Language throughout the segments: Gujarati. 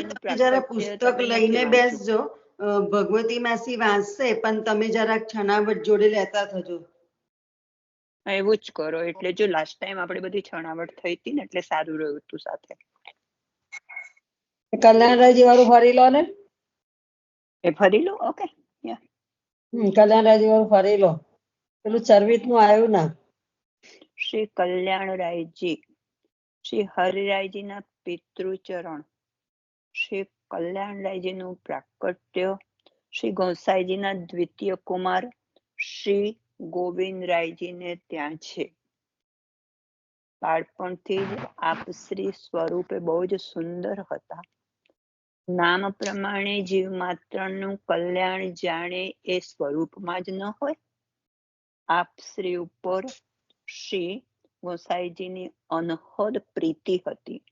તમે જરા પુસ્તક લઈને બેસજો. ભગવતી માસી વાંચશે, પણ તમે જરાક છણાવટ જોડે લેતા થજો. એવું જ કરો. એટલે જો લાસ્ટ ટાઈમ આપણે બધી છણાવટ થઈ હતી ને, એટલે સારું રહ્યું તું સાથે. કલ્યાણરાયજી વાળું ફરી લો ને. એ ફરી લો. ઓકે. કલ્યાણરાયજી વાળું ફરી લો. પેલું ચરવિત નું આવ્યું ને. શ્રી કલ્યાણરાયજી, શ્રી હરિરાયજીના પિતૃચરણ, શ્રી કલ્યાણરાયજીનું પ્રાકટ્ય, શ્રી ગોસાઈજીના દ્વિતીય કુમાર શ્રી ગોવિંદરાયજીને ત્યાં છે. બાળપણથી જ આપશ્રી સ્વરૂપે બહુ જ સુંદર હતા. નામ પ્રમાણે જીવ માત્રનું કલ્યાણ જાણે એ સ્વરૂપમાં જ ન હોય. આપશ્રી ઉપર શ્રી ગોસાઈજીની અનહદ પ્રીતિ હતી.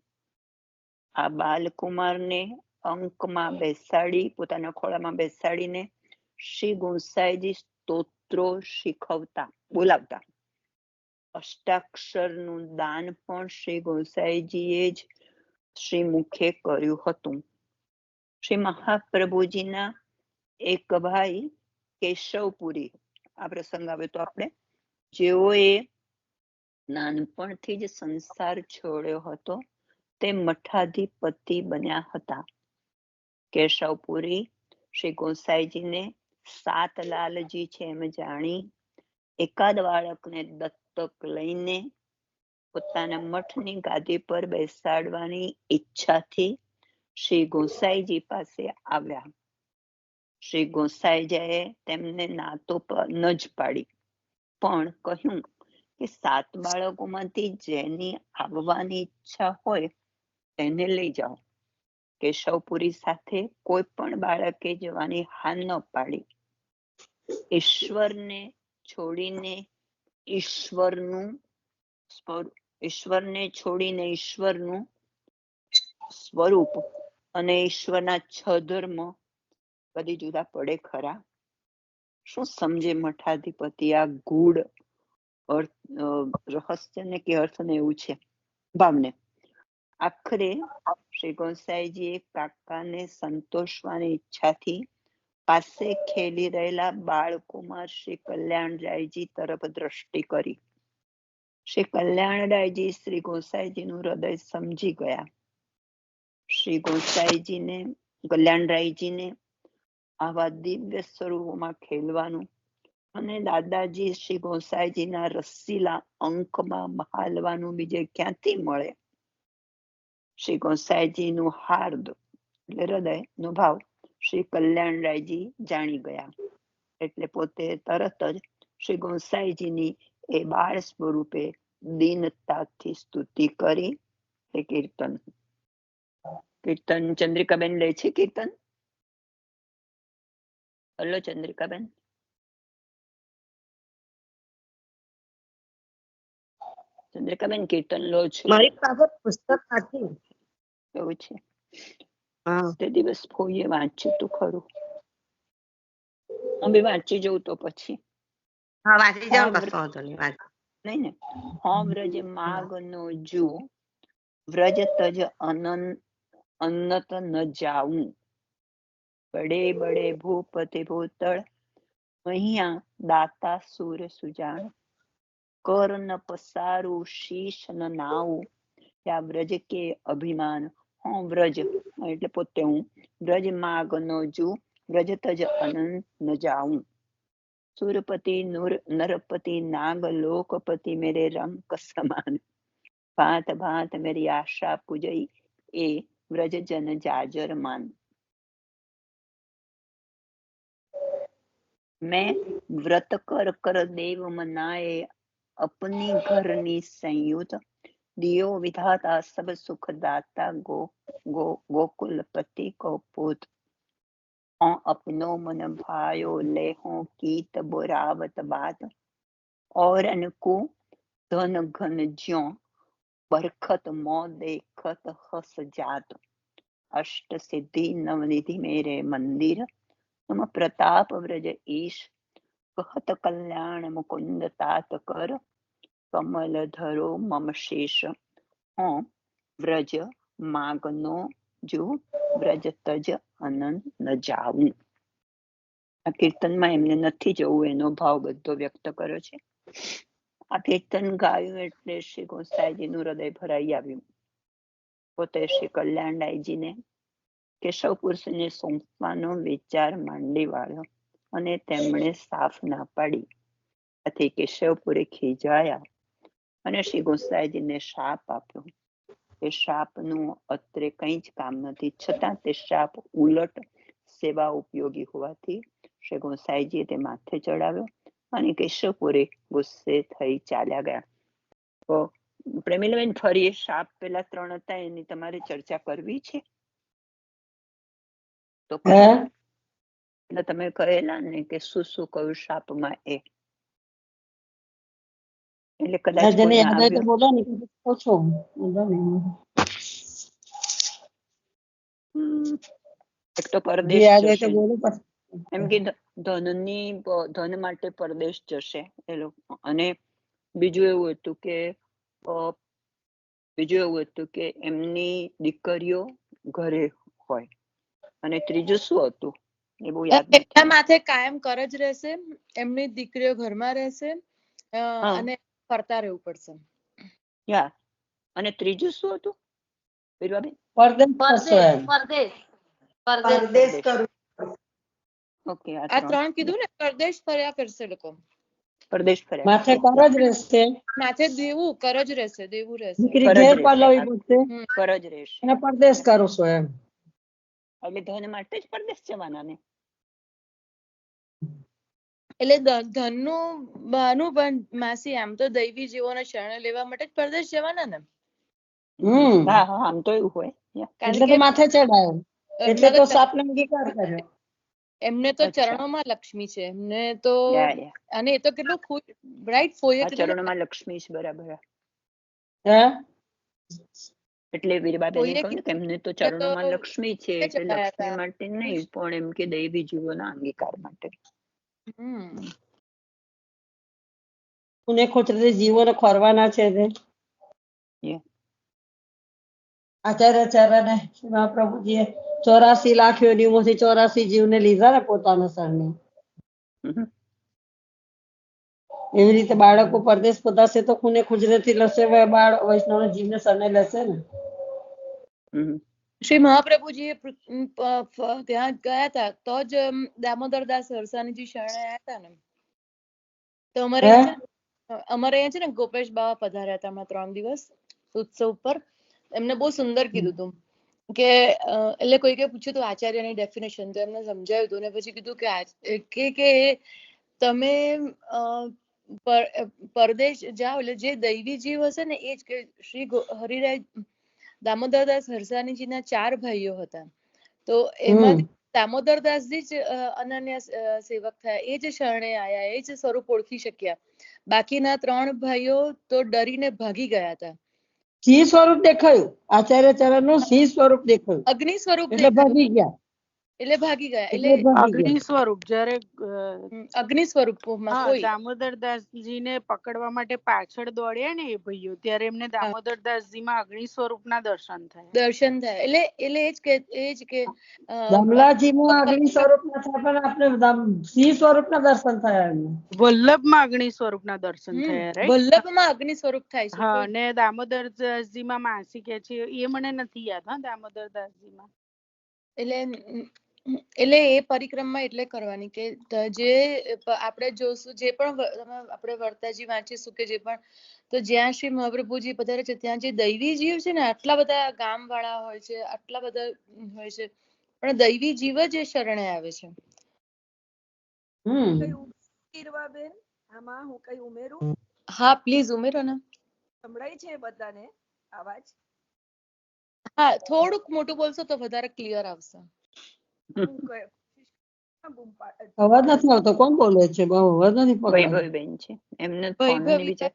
આ બાલકુમારને અંકમાં બેસાડી, પોતાના ખોળામાં બેસાડીને શ્રી ગોસાઈજી સ્તોત્રો શીખવતા, બોલાવતા. અષ્ટાક્ષરનું દાન પણ શ્રી ગોસાઈજીએ જ શ્રી મુખે કર્યું હતું. શ્રી મહાપ્રભુજીના એક ભાઈ કેશવપુરી, આ પ્રસંગ આવે તો આપણે, જેઓએ નાનપણથી જ સંસાર છોડ્યો હતો, તે મઠાધિપતિ બન્યા હતા. કેશવપુરી શ્રી ગોસાઈજીને સાતલાલજી છે એમ જાણી એકાદ બાળકને દત્તક લઈને પોતાના મઠની ગાદી પર બેસાડવાની ઈચ્છાથી શ્રી ગોસાઈજી પાસે આવ્યા. શ્રી ગોસાઈજીએ તેમને ના તો ન જ પાડી, પણ કહ્યું કે 7 બાળકોમાંથી જેની આવવાની ઈચ્છા હોય તેને લઈ જાઓ. કેશવપુરી સાથે કોઈ પણ બાળકે જવાની હા ન પાડી. ઈશ્વરને છોડીને ઈશ્વરનું સ્વરૂપ અને ઈશ્વરના 6 ધર્મ કદી જુદા પડે ખરા? શું સમજે મઠાધિપતિ આ ગૂઢ રહસ્યને કે અર્થને? એવું છે ભાવને. આખરે શ્રી ગોસાઈજીએ કાકાને સંતોષવાની ઈચ્છાથી પાસે ખેલી રહેલા બાળકુમાર શ્રી કલ્યાણરાયજી તરફ દ્રષ્ટિ કરી. શ્રી કલ્યાણરાયજી શ્રી ગોસાઈજીનું હૃદય સમજી ગયા. શ્રી કલ્યાણરાયજીને આવા દિવ્ય સ્વરૂપોમાં ખેલવાનું અને દાદાજી શ્રી ગોસાઈજીના રસીલા અંકમાં મહાલવાનું બીજે ક્યાંથી મળે? શ્રી ગોસાઈજીનું હાર્દ એટલે હૃદયનો ભાવ શ્રી કલ્યાણરાયજી જાણી ગયા. એટલે પોતે તરત જ શ્રી ગોસાઈજીની એ બાળ સ્વરૂપે દીનતાથી સ્તુતિ કરી. એ કીર્તન ચંદ્રિકાબેન લે છે કીર્તન? હલો ચંદ્રિકાબેન. ચંદ્રિકાબેન કીર્તન લો છો? મારી પાસે પુસ્તક નથી. એવું છે. તે દિવસ ફોઈએ વાંચ્યું તું ખરું. હું બી વાંચી જઉં તો પછી. હા, વાંચી જાવ, કશો વાંધો નહીં, વાંચ. નહીં ને. હા વ્રજ માગનો જુ, વ્રજ તજ અન્નત ન જાઉં. બડે બડે ભૂપતિ ભૂતળ, અહીંયા દાતા સુર સુજાણ. કર ન પસારું શીશ ન નાવું, ત્યાં વ્રજ કે અભિમાન. હું વ્રજ એટલે પોતે હું. વ્રજ માગ નો જુ, વ્રજ તજ અનંત ન જાઉં. સુરપતિ નરપતિ નાગ લોકપતિ મેરે રંક સમાન. ભાત ભાત મેરી આશા પૂજઈ, એ વ્રજ જન જાજર માન. मैं व्रत कर कर देव मनाए, अपनी घरनी संयुत। दियो विधाता सब सुख दाता, गोकुलपति को पूत। अपनो मन भायो ले हो कीत बुरावत बात, और अनको धन घन ज्यों बरखत मो देखत हस जात। अष्ट सिद्धि नवनिधि मेरे मंदिर, तुम प्रताप व्रज ईश। कहत कल्याण मुकुंद तात कर, कमल धरो मम शेष। व्रज मागनो જો બ્રજ તજ અનન ન જાવું. આ કીર્તનમાં એમને નથી જવું એનો ભાવ બધો વ્યક્ત કર્યો છે. આ કીર્તન ગાયું એટલે શ્રી ગોસાઈજીનું હૃદય ભરાઈ આવ્યું. પોતે શ્રી કલ્યાણરાયજીને કેશવપુરને સોંપવાનો વિચાર માંડી વાળ્યો અને તેમણે સાફ ના પાડી. આથી કેશવપુરી ખીજાયા અને શ્રી ગોસાઈજીને શાપ આપ્યો. એ શાપનું અત્રે કંઈ જ કામ નથી, છતાં તે શાપ ઉલટ સેવા ઉપયોગી હોવાથી શ્રી ગોસાઈજીએ તે માથે ચડાવ્યો અને કેશવપુરી ગુસ્સે થઈ ચાલ્યા ગયા. તો પ્રેમીલબેન, ફરી એ શાપ પેલા 3 હતા એની તમારે ચર્ચા કરવી છે તો એટલે તમે કહેલા ને કે શું શું કહ્યું શાપમાં એ, એટલે કદાચ જેને કોઈને યાદ હોય તો આવ્યું. બોલો ને, કહું છું. વાંધો નહીં. એક તો જે પરદેશ યાદ હોય તો જશે, બોલો પછી. એમ કે ધન માટે પરદેશ જશે એ લોકો. અને બીજું એવું હતું કે એમની દીકરીઓ ઘરે હોય. અને ત્રીજું શું હતું એ બહુ યાદ નથી. એમના માથે કાયમ કરજ રહેશે, એમની દીકરીઓ ઘરમાં રહેશે અને ફરતા રહેવું પડશે. અને ત્રીજું શું હતું વીરવાબેન? પરદેશ કરવું. ઓકે, આ 3 કીધું ને, પરદેશ ફર્યા કરશે લોકો. પરદેશ ફર્યા માથે કરજ રહેશે, માથે દેવું કરજ રહેશે, દેવું રહેશે. દીકરી ઘેર પાલવવી પડશે કરજ રહેશે અને પરદેશ કરું છું એમ. એટલે ધન માટે જ પરદેશ જવાના ને. એટલે ધનનું બહાનું પણ માસી આમ તો દૈવી જીવોને શરણ લેવા માટે જ પરદેશ જવાના ને. હા, આમ તો એવું હોય. એટલે તો માથે ચડાયો, એટલે તો શાપનો અંગીકાર કર્યો. એમને તો ચરણોમાં લક્ષ્મી છે, એમને તો. અને એ તો કેટલું રાઈટ ફોઈએ ચરણોમાં લક્ષ્મી છે, બરાબર. એટલે વીરબાબેને કહ્યું કે એમને તો ચરણોમાં લક્ષ્મી છે, એટલે લક્ષ્મી માટે નહીં પણ એમ કે દૈવી જીવોના અંગીકાર માટે. પુણે ખોચરે જીવોને ખોરવાના છે તે આચાર્યને મહાપ્રભુજીએ 84 લાખ યોનિમાંથી 84 જીવને લીધા ને પોતાના શરણે. એવી રીતે બાળકો પરદેશ પધારશે તો ખૂને ખુજરેથી લશે, વૈષ્ણવ જીવને શરણે લેશે ને. શ્રી મહાપ્રભુજી ત્યાં ગયા હતા તો જ દામોદરદાસ સરસાનીજી શરણે આવ્યા હતા ને. તો અમારે અહીંયા છે ને ગોપેશ બાવા પધાર્યા હતા હમણાં 3 દિવસ ઉત્સવ ઉપર. એમને બહુ સુંદર કીધું હતું કે એટલે કોઈકે પૂછ્યું હતું આચાર્યની ડેફિનેશન, તો એમને સમજાવ્યું હતું. અને પછી કીધું કે તમે પરદેશ જાઓ એટલે જે દૈવી જીવ હશે ને એ જ, કે શ્રી હરિરાય દામોદરદાસ હરસાણીજીના 4 ભાઈઓ હતા. તો એમાંથી દામોદરદાસજી જ અનન્ય સેવક થયા, એ જ શરણે આયા, એ જ સ્વરૂપ ઓળખી શક્યા. બાકીના 3 ભાઈઓ તો ડરીને ભાગી ગયા હતા. સિંહ સ્વરૂપ દેખાયું, આચાર્ય ચરણનું સિંહ સ્વરૂપ દેખાયું, અગ્નિ સ્વરૂપ એટલે ભાગી ગયા. એટલે અગ્નિ સ્વરૂપ જ્યારે અગ્નિ સ્વરૂપમાં કોઈ દામોદરદાસજીને પકડવા માટે પાછળ દોડ્યા ને એ ભાઈઓ, ત્યારે એમને દામોદરદાસજીમાં અગ્નિ સ્વરૂપના દર્શન થયા. એટલે એ જ કે દામલાજીમાં અગ્નિ સ્વરૂપના થયા, પણ આપણે સિંહ સ્વરૂપના દર્શન થયા એમને. વલ્લભમાં અગ્નિ સ્વરૂપના દર્શન થયા, રાઈટ? વલ્લભમાં અગ્નિ સ્વરૂપ થાય છે. હા, ને દામોદરદાસજીમાં માસી કે છે એ મને નથી યાદ. હા, દામોદરદાસજીમાં એટલે એ પરિક્રમા એટલે કરવાની કે જે આપણે જોશું, જે પણ આપણે વર્તાજી વાંચીશું કે જે પણ, તો જ્યાં શ્રી મહાપ્રભુજી પધારે છે ત્યાં જે દૈવી જીવ છે ને, આટલા બધા ગામ વાળા હોય છે, આટલા બધા હોય છે, પણ દૈવી જીવ જ એ શરણે આવે છે. આમાં હું કઈ ઉમેરું? હા, પ્લીઝ ઉમેરો ને. સંભળાય છે બધાને અવાજ? હા, થોડુંક મોટું બોલશો તો વધારે ક્લિયર આવશે. અવાજ નથી આવતો. કોણ બોલે છે? બહુ અવાજ નથી પકડાતો. વૈભવીબેન છે, એમને ફોનની વિચાર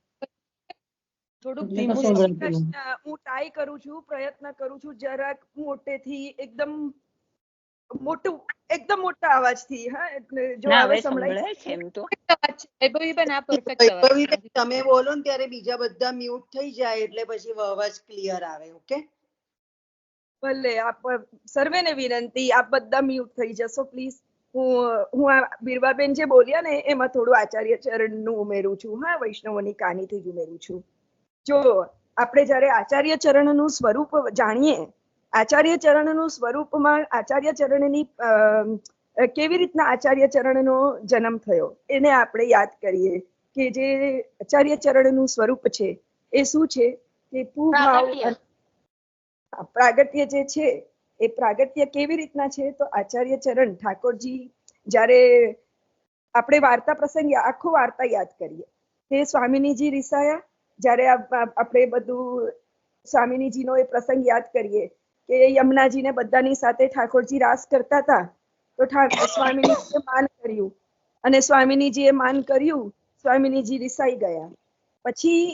થોડુંક એટલે તો ધીમું. હું ટ્રાય કરું છું, પ્રયત્ન કરું છું જરાક મોટેથી, એકદમ મોટા અવાજથી. હા, એટલે જો હવે સંભળાય છે એમ તો. વૈભવીબેન આ પરફેક્ટ અવાજ. વૈભવીબેન, તમે બોલો ને ત્યારે બીજા બધા મ્યુટ થઈ જાય એટલે પછી અવાજ ક્લિયર આવે. ઓકે, ભલે આપ સર્વેને વિનંતી, આપ બધા મ્યુટ થઈ જશો પ્લીઝ. હું આ બીરબાબેન જે બોલ્યા ને એમાં થોડું આચાર્ય ચરણનું ઉમેરું છું. હા, વૈષ્ણવોની કહાનીથી જ ઉમેરું છું. જો આપણે જ્યારે આચાર્ય ચરણનું સ્વરૂપ જાણીએ, આચાર્ય ચરણનું સ્વરૂપમાં આચાર્ય ચરણની કેવી રીતના આચાર્ય ચરણનો જન્મ થયો એને આપણે યાદ કરીએ કે જે આચાર્ય ચરણનું સ્વરૂપ છે એ શું છે કે પૂભાવ પ્રાગટ્ય જે છે એ પ્રાગટ્ય કેવી રીતના છે તો આચાર્ય ચરણ ઠાકોરજી જ્યારે આપણે વાર્તા પ્રસંગ આખો વાર્તા યાદ કરીએ તે સ્વામિનીજી રિસાયા, જ્યારે આપણે બધું સ્વામિનીજીનો એ પ્રસંગ યાદ કરીએ કે યમુનાજીને બધાની સાથે ઠાકોરજી રાસ કરતા હતા તો સ્વામિનીજીએ માન કર્યું અને સ્વામિનીજીએ માન કર્યું, સ્વામિનીજી રિસાઈ ગયા. પછી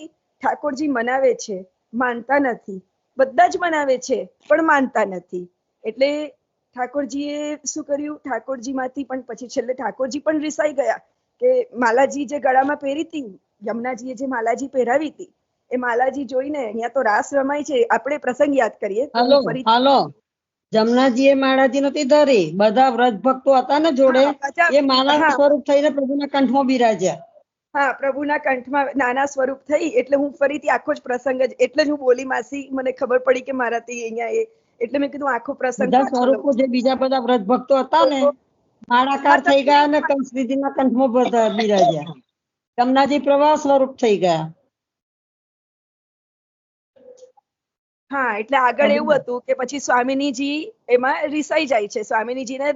ઠાકોરજી મનાવે છે, માનતા નથી, બધા જ મનાવે છે પણ માનતા નથી. એટલે ઠાકોરજીએ શું કર્યું, ઠાકોરજી માંથી પણ પછી છેલ્લે ઠાકોરજી પણ રિસાઈ ગયા કે માલાજી જે ગળામાં પહેરી હતી, યમુનાજીએ જે માલાજી પહેરાવી હતી એ માલાજી જોઈને અહીંયા તો રાસ રમાય છે, આપણે પ્રસંગ યાદ કરીએ. હાલો જમનાજીએ માળાજી નથી ધરી, બધા વ્રજ ભક્તો હતા ને જોડે, એ માળા સ્વરૂપ થઈને પ્રભુના કંઠમાં બિરાજ્યા. હા, પ્રભુના કંઠમાં નાના સ્વરૂપ થઈ. એટલે હું ફરીથી આખો જ પ્રસંગ જ એટલે જ હું બોલી માસી, મને ખબર પડી કે મારાથી અહીંયા એટલે મેં કીધું આખો પ્રસંગ. બધા સ્વરૂપો જે બીજા બધા વ્રજ ભક્તો હતા ને માળાકાર થઈ ગયા ને કંસરીજીના કંઠમાં બિરાજ્યા. જમનાજી પ્રવાહ સ્વરૂપ થઈ ગયા. હા, એટલે આગળ એવું હતું કે પછી સ્વામિનીજી એમાં રિસાઈ જાય છે, સ્વામિનીજીને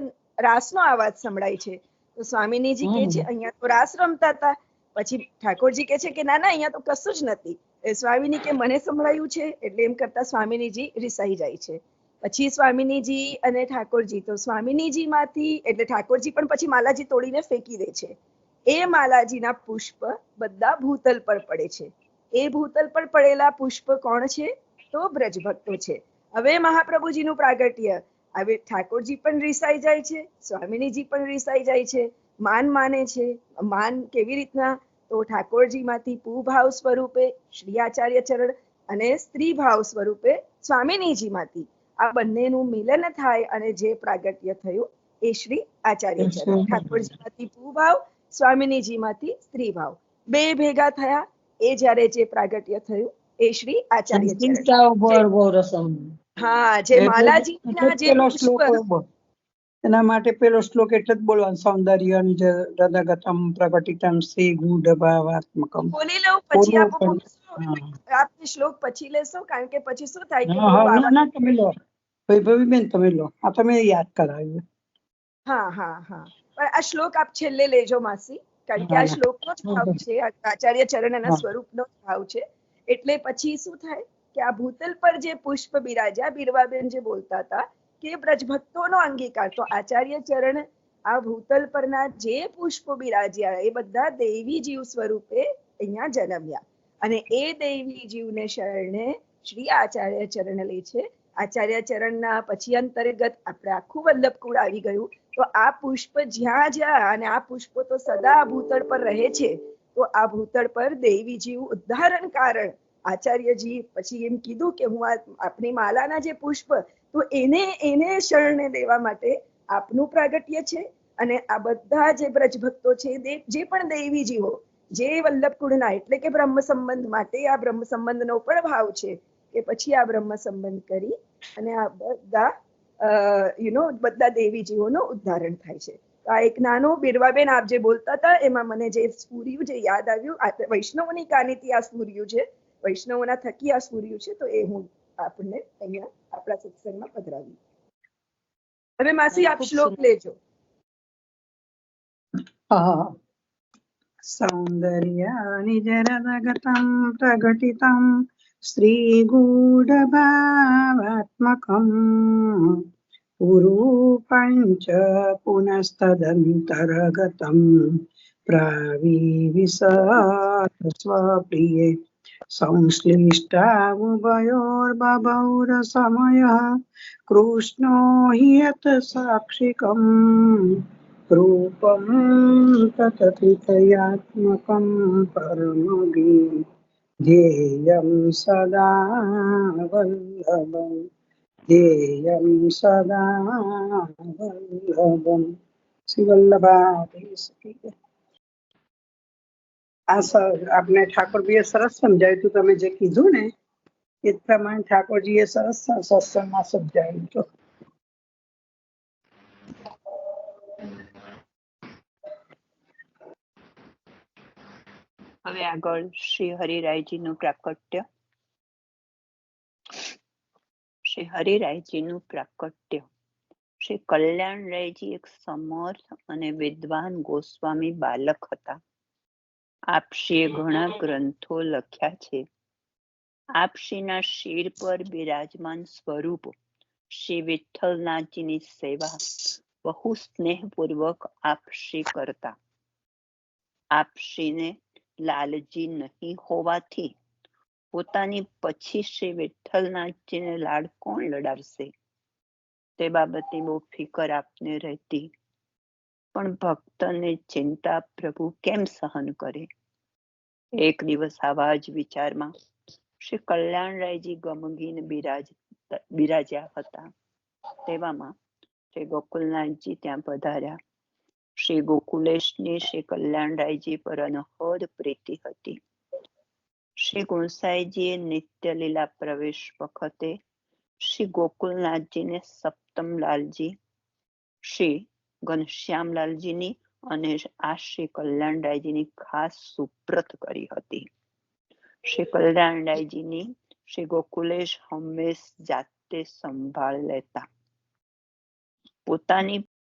રાસનો અવાજ સંભળાય છે તો સ્વામિનીજી કે છે અહીંયા તો રાસ રમતા હતા. પછી ઠાકોરજી કે છે કે ના ના અહીંયા તો કશું જ નથી. સ્વામિની કે મને સંભળાયું છે, એટલે એમ કરતા સ્વામિનીજી રિસાઈ જાય છે. પછી સ્વામિનીજી અને ઠાકોરજી, તો સ્વામિનીજી માંથી એટલે ઠાકોરજી પણ પછી માલાજી તોડીને ફેંકી દે છે. એ માલાજીના પુષ્પ બધા ભૂતલ પર પડે છે. એ ભૂતલ પર પડેલા પુષ્પ કોણ છે તો બ્રજ ભક્તો છે. હવે મહાપ્રભુજીનું પ્રાગટ્ય, હવે ઠાકોરજી પણ રિસાઈ જાય છે, સ્વામિનીજી પણ રિસાઈ જાય છે, માન માને છે. માન કેવી રીતના તો ઠાકોરજી માંથી પુભાવ સ્વરૂપે શ્રી આચાર્ય ચરણ અને સ્ત્રી ભાવ સ્વરૂપે સ્વામિનીજી માંથી આ બંનેનું મિલન થાય અને જે પ્રાગટ્ય થયું એ શ્રી આચાર્ય ચરણ. ઠાકોરજી માંથી પુભાવ, સ્વામિનીજી માંથી સ્ત્રી ભાવ બે ભેગા થયા, એ જ્યારે જે પ્રાગટ્ય થયું એ શ્રી આચાર્ય ચરણ. હા, જે માલાજીના જે પુષ્પ, એના માટે પેલો શ્લોક એટલે જ બોલવાનો, સૌંદર્ય રદગતમ પ્રકટિતમ શ્રી ગૂઢભાવાત્મકમ. બોલી લઉં પછી આપ શ્લોક પછી લેશો, કારણ કે પછી શું થાય કે તમે લો વૈભવીબેન, તમે લો, આ તમે યાદ કરાવ્યું. હા હા હા, પણ આ શ્લોક આપ છેલ્લે લેજો માસી, કારણ કે આ શ્લોકનો જ ભાવ છે, આચાર્ય ચરણના સ્વરૂપનો જ ભાવ છે. એટલે પછી શું થાય કે આ ભૂતલ પર જે પુષ્પ બિરાજ્યા, બીરવાબેન જે બોલતા હતા કે બ્રજભક્તોનો અંગીકાર, તો આચાર્ય ચરણ આ ભૂતલ પરના જે પુષ્પો બિરાજ્યા એ બધા દૈવી જીવ સ્વરૂપે અહીંયા જન્મ્યા અને એ દૈવી જીવને શરણે શ્રી આચાર્ય ચરણ લે છે. આચાર્ય ચરણના પછી અંતર્ગત આપણે આખું વલ્લભકુળ આવી ગયું. તો આ પુષ્પ જ્યાં જ્યાં, અને આ પુષ્પો તો સદા ભૂતળ પર રહે છે, તો આ ભૂતળ પર દૈવી જીવ ઉદ્ધારણ કારણ આચાર્યજી પછી એમ કીધું કે હું આપણી માલાના જે પુષ્પ તો એને શરણે લેવા માટે આપનું પ્રાગટ્ય છે. અને આ બધા જે બ્રજભક્તો છે જે પણ દૈવી જીવો જે વલ્લભકુળના, એટલે કે બ્રહ્મ સંબંધ માટે આ બ્રહ્મ સંબંધનો પણ ભાવ છે કે પછી આ બ્રહ્મ સંબંધ કરી અને આ બધા બધા દેવી જીવોનું ઉદ્ધારણ થાય છે. આ એક નાનો બીરવાબેન આપ જે બોલતા હતા એમાં મને જે સ્ફુર્યું, જે યાદ આવ્યું, વૈષ્ણવોની કહાનીથી આ સ્ફુર્યું છે, વૈષ્ણવોના થકી આ સ્ફુર્યું છે, તો એ હું આપણને અહીંયા આપણા સત્સંગમાં પધરાવી. હવે માસી આપ શ્લોક લેજો. સૌંદર્યાનિ જરદગતમ પ્રગટિતમ શ્રી ગૂઢભાવાત્મકમ પુરૂપંચ પુનસ્તદંતરગતમ પ્રાવિવિશત સ્વપ્રિયે સંશ્લિષ્ટાવુભયોર્બભૌર સમયઃ કૃષ્ણો હિ યત સાક્ષિકમ રૂપમ તતપિતયાત્મકમ પરમગી ધ્યેયં સદા વલ્લભમ. ધ્યેયં સદા વલ્લભં શ્રીવલ્લભાધીશકી. આપને ઠાકોરજીએ સરસ સમજાવ્યું હતું. તમે જે કીધું ને એ પ્રમાણે ઠાકોરજીએ સરસ સત્સંગમાં સમજાવ્યું હતું. હવે આગળ શ્રી હરિરાયજીનું પ્રાકટ્ય. શ્રી હરિરાયજીનું પ્રાકટ્ય. શ્રી કલ્યાણરાયજી એક સમર્થ અને વિદ્વાન ગોસ્વામી બાલક હતા. આપશ્રીએ ઘણા ગ્રંથો લખ્યા છે. આપશ્રીના શિર પર બિરાજમાન સ્વરૂપ શ્રી વિઠ્ઠલનાથજીની સેવા બહુ સ્નેહપૂર્વક આપશ્રી કરતા. આપશ્રીને લાલજી નહીં હોવાથી પોતાની પછી શ્રી વિઠ્ઠલનાથજીને લાડ કોણ લડાવશે તે બાબતની બહુ ફિકર આપને રહેતી. પણ ભક્તને ચિંતા પ્રભુ કેમ સહન કરે? એક દિવસ આવા જ વિચારમાં શ્રી કલ્યાણરાયજી ગમગીને બિરાજ્યા હતા. તેવામાં શ્રી ગોકુલનાથજી ત્યાં પધાર્યા. શ્રી ગોકુલેશની શ્રી કલ્યાણરાયજી પર અનહદ પ્રીતિ હતી. શ્રી ગુણસાઈજીએ નિત્ય લીલા પ્રવેશ વખતે શ્રી ગોકુલનાથજીને સપ્તમલાલજી, શ્રી ઘનશ્યામલાલજીની અને આ શ્રી કલ્યાણરાયજીની ખાસ સુપ્રત કરી હતી. શ્રી કલ્યાણરાયજીની શ્રી ગોકુલેશ હંમેશ જાતે સંભાળ લેતા. પોતાની